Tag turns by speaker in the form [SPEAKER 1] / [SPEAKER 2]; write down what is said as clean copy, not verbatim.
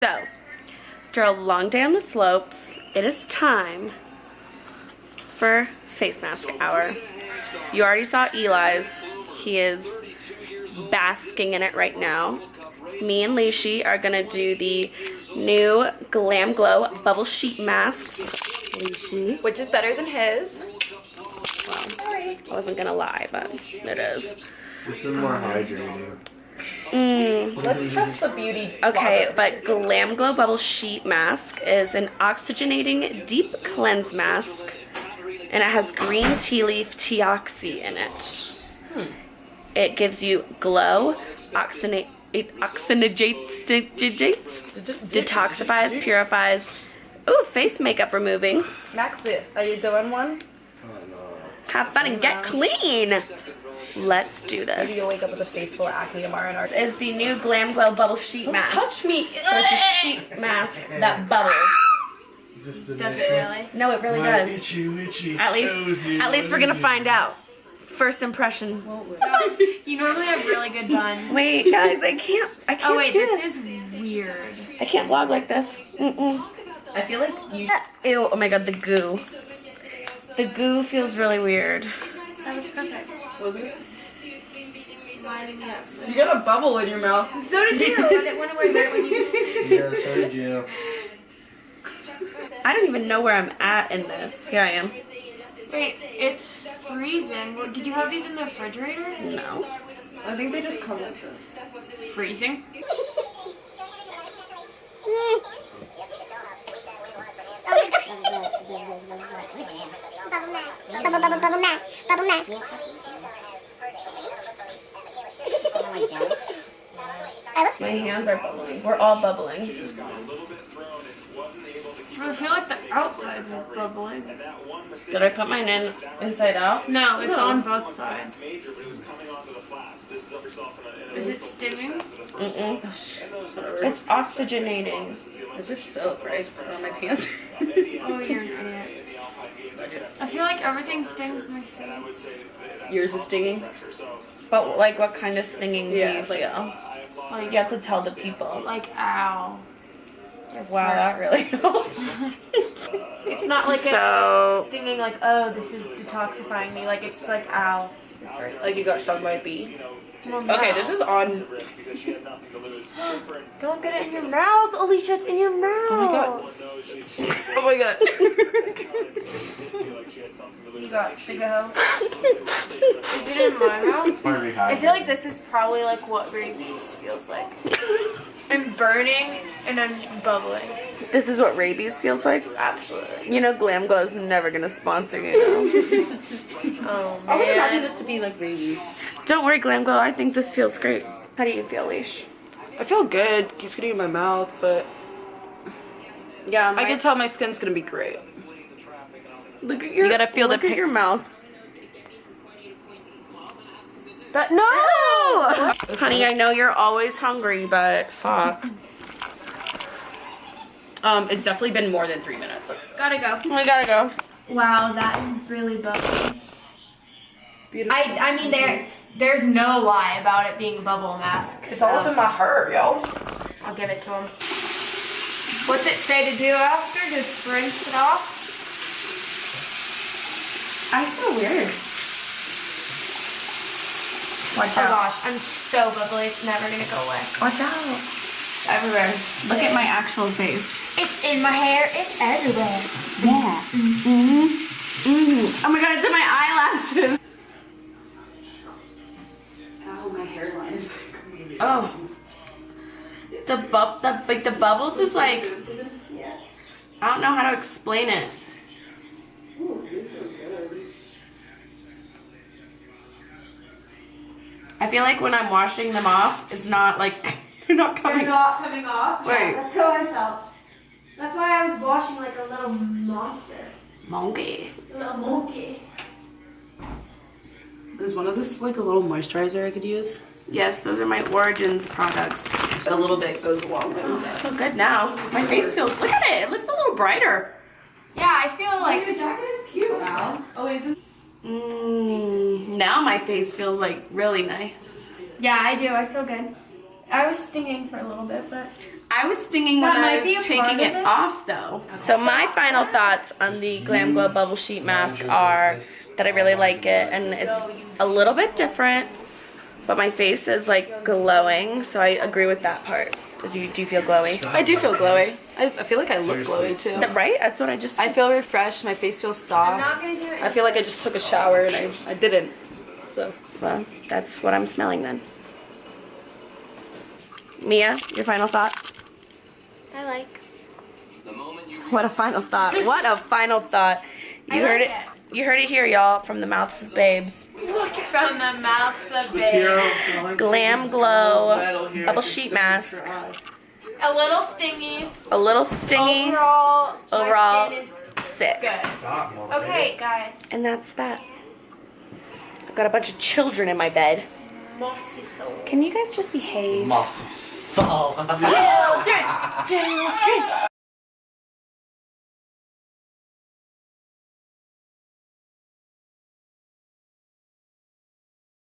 [SPEAKER 1] So, after a long day on the slopes, it is time for face mask hour. You already saw Eli's. He is basking in it right now. Me and Leishi are gonna do the new Glamglow Bubblesheet masks. Leishi.
[SPEAKER 2] Which is better than his.
[SPEAKER 1] Well, I wasn't gonna lie, but it is.
[SPEAKER 3] This is more hydrating.
[SPEAKER 2] Let's trust the beauty.
[SPEAKER 1] Okay, but Glamglow Bubblesheet mask is an oxygenating deep cleanse mask, and it has green tea leaf teoxy in it. It gives you glow, detoxifies, purifies. Ooh, face makeup removing.
[SPEAKER 2] Max, are you doing one?
[SPEAKER 1] Have fun and get clean. Let's do
[SPEAKER 2] Maybe
[SPEAKER 1] this.
[SPEAKER 2] you'll wake up with a face full of acne tomorrow.
[SPEAKER 1] This is the new Glamglow Bubblesheet mask.
[SPEAKER 2] Touch me.
[SPEAKER 1] So it's a sheet mask that bubbles.
[SPEAKER 3] Does
[SPEAKER 4] it really?
[SPEAKER 1] No, it really does.
[SPEAKER 3] Itchy,
[SPEAKER 1] At least we're gonna find out. First impression.
[SPEAKER 4] You normally have really good buns.
[SPEAKER 1] Wait, guys, I can't
[SPEAKER 4] Oh wait,
[SPEAKER 1] do
[SPEAKER 4] this is weird.
[SPEAKER 1] I can't vlog like this.
[SPEAKER 2] I feel like you.
[SPEAKER 1] Ew, oh my god, the goo. The goo feels really weird.
[SPEAKER 4] That was perfect.
[SPEAKER 2] Was it?
[SPEAKER 4] Lining me up.
[SPEAKER 2] You got a bubble in your mouth.
[SPEAKER 4] So did you. I didn't want to wear that when you.
[SPEAKER 3] Yeah, so did you.
[SPEAKER 1] I don't even know where I'm at in this. Here I am.
[SPEAKER 4] Wait, it's freezing. Well, did you have these in the refrigerator?
[SPEAKER 1] No.
[SPEAKER 2] I think they just come like this.
[SPEAKER 4] Freezing?
[SPEAKER 5] Bubble mask.
[SPEAKER 1] My hands are bubbling. We're all bubbling.
[SPEAKER 4] I feel like the outsides are bubbling.
[SPEAKER 1] Did I put mine in inside out?
[SPEAKER 4] No, it's on both sides. Is it stinging?
[SPEAKER 1] It's oxygenating.
[SPEAKER 2] It's just soap, right? Put it on my pants.
[SPEAKER 4] Oh, you're an idiot. I feel like everything stings my face.
[SPEAKER 2] Yours is stinging.
[SPEAKER 1] But like, what kind of stinging do
[SPEAKER 2] Yeah,
[SPEAKER 1] you
[SPEAKER 2] like-
[SPEAKER 1] feel? Like, you have to tell the people.
[SPEAKER 4] Like, ow. This
[SPEAKER 1] Wow, that
[SPEAKER 4] hurts.
[SPEAKER 1] really helps.
[SPEAKER 4] It's not like
[SPEAKER 1] So-
[SPEAKER 4] a stinging like, oh, this is detoxifying me. Like, it's like, ow. This hurts.
[SPEAKER 2] Like you got stung by a bee.
[SPEAKER 4] Well,
[SPEAKER 2] Okay,
[SPEAKER 4] no.
[SPEAKER 2] this is on.
[SPEAKER 4] Don't get it in your mouth, Alicia. It's in your mouth.
[SPEAKER 2] Oh my god. Oh my god.
[SPEAKER 4] You got Stigaho. Is it in my mouth? I feel like this is probably like what rabies feels like. I'm burning and I'm bubbling.
[SPEAKER 1] This is what rabies feels like?
[SPEAKER 4] Absolutely.
[SPEAKER 1] You know Glamglow is never gonna sponsor you.
[SPEAKER 4] Oh
[SPEAKER 2] I would imagine
[SPEAKER 4] man.
[SPEAKER 2] this to be like rabies.
[SPEAKER 1] Don't worry, Glamglow. I think this feels great. How do you feel, Leish?
[SPEAKER 2] I feel good. Keeps getting in my mouth, but
[SPEAKER 1] Yeah,
[SPEAKER 2] I can tell my skin's gonna be great.
[SPEAKER 1] Look at your.
[SPEAKER 2] You gotta feel the
[SPEAKER 1] look at
[SPEAKER 2] pic-
[SPEAKER 1] your mouth.
[SPEAKER 2] That no!
[SPEAKER 1] Honey, I know you're always hungry, but fuck.
[SPEAKER 2] It's definitely been more than 3 minutes.
[SPEAKER 4] Gotta go.
[SPEAKER 1] We gotta go.
[SPEAKER 4] Wow, that is really bubbly.
[SPEAKER 2] Beautiful.
[SPEAKER 4] I mean, there's no lie about it being a bubble mask.
[SPEAKER 2] It's all up in my heart, y'all.
[SPEAKER 4] I'll give it to him. What's it say to do after? Just rinse it off?
[SPEAKER 1] I feel weird. Watch
[SPEAKER 4] Oh
[SPEAKER 1] out.
[SPEAKER 4] gosh, I'm so bubbly. It's never gonna go away.
[SPEAKER 1] Watch out. Everywhere. Look at my actual face.
[SPEAKER 4] It's in my hair. It's everywhere.
[SPEAKER 1] Yeah. Oh my god, it's in my eyelashes.
[SPEAKER 2] Ow, my hairline is
[SPEAKER 1] Oh. The bubbles is like, I don't know how to explain it. I feel like when I'm washing them off, it's not like, they're not coming.
[SPEAKER 4] They're not coming off.
[SPEAKER 1] Wait.
[SPEAKER 4] Yeah, that's how I felt. That's why I was washing like a little monster.
[SPEAKER 1] Monkey.
[SPEAKER 4] A little monkey.
[SPEAKER 2] Is one of this like a little moisturizer I could use?
[SPEAKER 1] Yes, those are my Origins products.
[SPEAKER 2] A little bit goes a long way.
[SPEAKER 1] I feel good now. My face feels, look at it, it looks a little brighter.
[SPEAKER 4] Yeah, I feel like.
[SPEAKER 2] Your jacket is cute, Al. Oh, is this?
[SPEAKER 1] Now my face feels like really nice.
[SPEAKER 4] Yeah, I do. I feel good. I was stinging for a little bit, but
[SPEAKER 1] I was stinging when
[SPEAKER 4] That
[SPEAKER 1] I
[SPEAKER 4] might be
[SPEAKER 1] was
[SPEAKER 4] a part
[SPEAKER 1] taking
[SPEAKER 4] of
[SPEAKER 1] it
[SPEAKER 4] it.
[SPEAKER 1] off though. So my final thoughts on the Glamglow Bubblesheet mask are that I really like it and it's a little bit different, but my face is like glowing, so I agree with that part. Do you feel glowy?
[SPEAKER 2] I do feel glowy. I feel like I look glowy too.
[SPEAKER 1] Right? That's what I just
[SPEAKER 2] I feel refreshed. My face feels soft.
[SPEAKER 4] Not gonna do it.
[SPEAKER 2] I feel like I just took a shower and I didn't. So
[SPEAKER 1] well, that's what I'm smelling then. Mia, your final thoughts?
[SPEAKER 4] I like.
[SPEAKER 1] What a final thought. What a final thought. You heard it. You heard it here, y'all, from the mouths of babes.
[SPEAKER 4] From the mouths of babes.
[SPEAKER 1] Glamglow Bubblesheet mask.
[SPEAKER 4] A little stingy.
[SPEAKER 1] A little stingy.
[SPEAKER 4] Overall,
[SPEAKER 1] Overall,
[SPEAKER 4] my skin is
[SPEAKER 1] sick.
[SPEAKER 4] good.
[SPEAKER 3] Stop, Mom.
[SPEAKER 4] Okay, guys.
[SPEAKER 1] And that's that. I've got a bunch of children in my bed.
[SPEAKER 4] Mossy soul.
[SPEAKER 1] Can you guys just behave?
[SPEAKER 3] Mossy salt.
[SPEAKER 4] Children.